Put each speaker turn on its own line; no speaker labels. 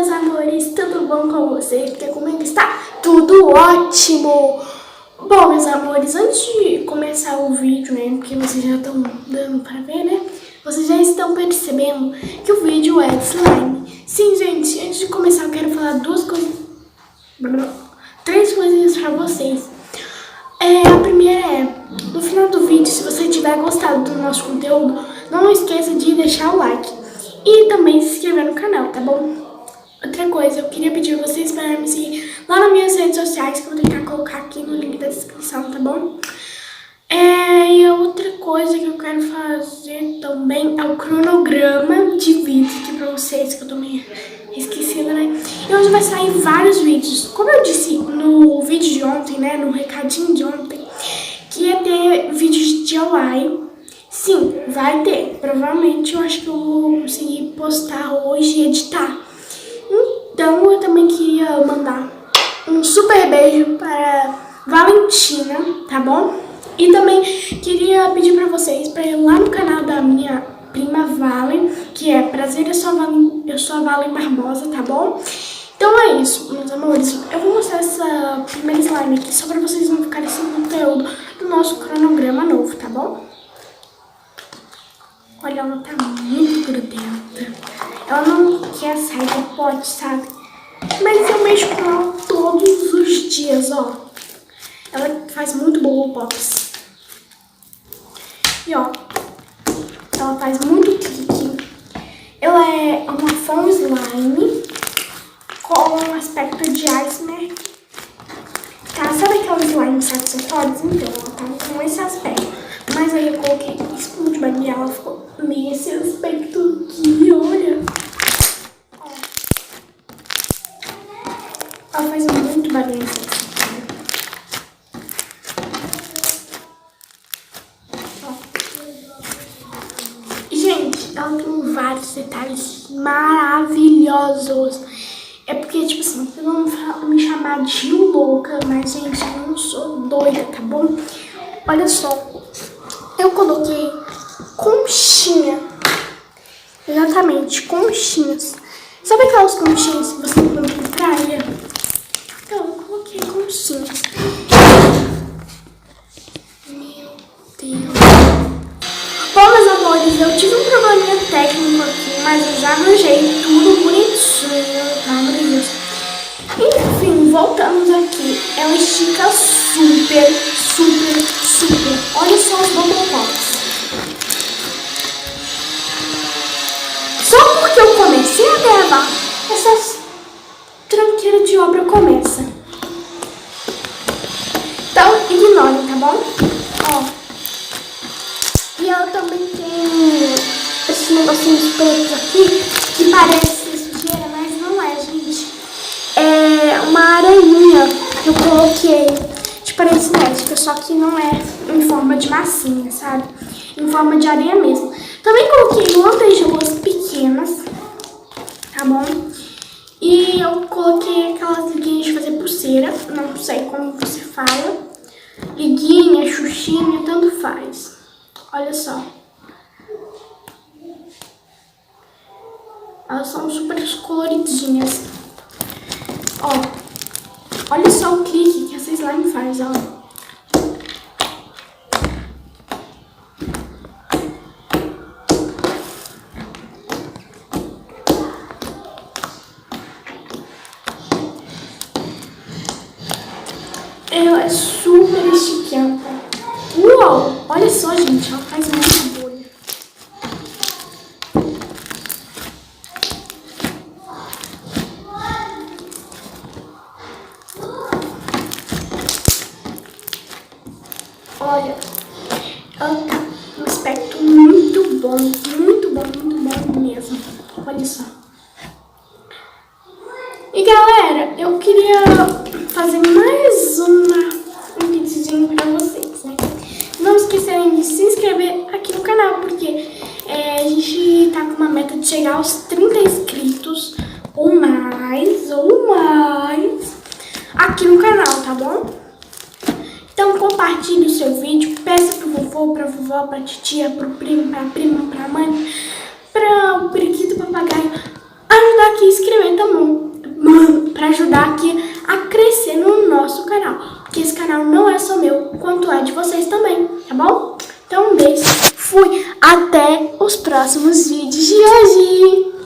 Amores, tudo bom com vocês? Porque comigo está tudo ótimo! Bom, meus amores, antes de começar o vídeo, né, porque vocês já estão dando para ver, né, vocês já estão percebendo que o vídeo é de slime. Sim, gente, antes de começar eu quero falar três coisinhas para vocês. A primeira é, no final do vídeo, se você tiver gostado do nosso conteúdo, não esqueça de deixar o like e também se inscrever no canal, tá bom? Outra coisa, eu queria pedir a vocês para me seguir lá nas minhas redes sociais, que eu vou tentar colocar aqui no link da descrição, tá bom? E a outra coisa que eu quero fazer também é o cronograma de vídeos aqui pra vocês, que eu tô meio esquecida, né? E hoje vai sair vários vídeos. Como eu disse no vídeo de ontem, né, no recadinho de ontem, que ia ter vídeos de DIY. Sim, vai ter. Provavelmente eu acho que eu vou conseguir postar hoje e editar. Então eu também queria mandar um super beijo para Valentina, tá bom? E também queria pedir para vocês para ir lá no canal da minha prima Valen, que é Prazer, eu sou a Valen Barbosa, tá bom? Então é isso, meus amores. Eu vou mostrar essa primeira slime aqui só para vocês não ficarem sem conteúdo do nosso cronograma novo, tá bom? Olha, ela tá muito grudenta. Ela não quer sair do pote, sabe? Mas eu mexo com ela todos os dias, ó. Ela faz muito bolo pops. E ó, ela faz muito clique. Ela é uma foam slime com um aspecto de iceberg. Tá? Sabe aquelas slime satisfatórias? Então, ela tá com esse aspecto. Mas aí eu coloquei espuma de banho e ela ficou nesse aspecto aqui, olha. Ó. Ela faz muito barulho essa Gente, ela tem vários detalhes maravilhosos. É porque, tipo assim, vocês vão me chamar de louca, mas, gente, eu não sou doida, tá bom? Olha só, eu coloquei conchinha. Exatamente, conchinhas. Sabe aquelas conchinhas que você compra na praia? Então, eu coloquei conchinhas. Meu Deus. Bom, meus amores, eu tive um probleminha técnico aqui, mas eu já arranjei tudo bonitinho, tá, meu Deus? Enfim, voltamos aqui. Ela estica super, super, super. Olha só os bubble pops. Só porque eu comecei a gravar, essas tranqueiras de obra começa. Então, ignorem, tá bom? Ó. E ela também tem esses negocinhos pretos aqui, que parece sujeira, mas não é, gente. É uma areninha que eu coloquei de parede cinética, só que não é em forma de massinha, sabe? Em forma de areia mesmo. Também coloquei lantejoulas pequenas, tá bom? E eu coloquei aquelas liguinhas de fazer pulseira, não sei como você fala. Liguinha, xuxinha, tanto faz. Olha só. Elas são super coloridinhas. Ó. Olha só o clique que essa slime faz, ó. Ela é super esticada. Uau! Olha só, gente, ela faz muita bolha. Olha, ela tá um aspecto muito bom, muito bom, muito bom mesmo. Olha só. E galera, eu queria fazer mais um videozinho pra vocês, né? Não esquecerem de se inscrever aqui no canal, porque a gente tá com uma meta de chegar aos 30 inscritos ou mais aqui no canal, tá bom? Então compartilhe o seu vídeo, peça pro vovô, pra vovó, pra titia, pro primo, pra prima, pra mãe, pra o periquito, papagaio, ajudar aqui a inscrever também, pra ajudar aqui a crescer no nosso canal, porque esse canal não é só meu, quanto é de vocês também, tá bom? Então um beijo, fui, até os próximos vídeos de hoje!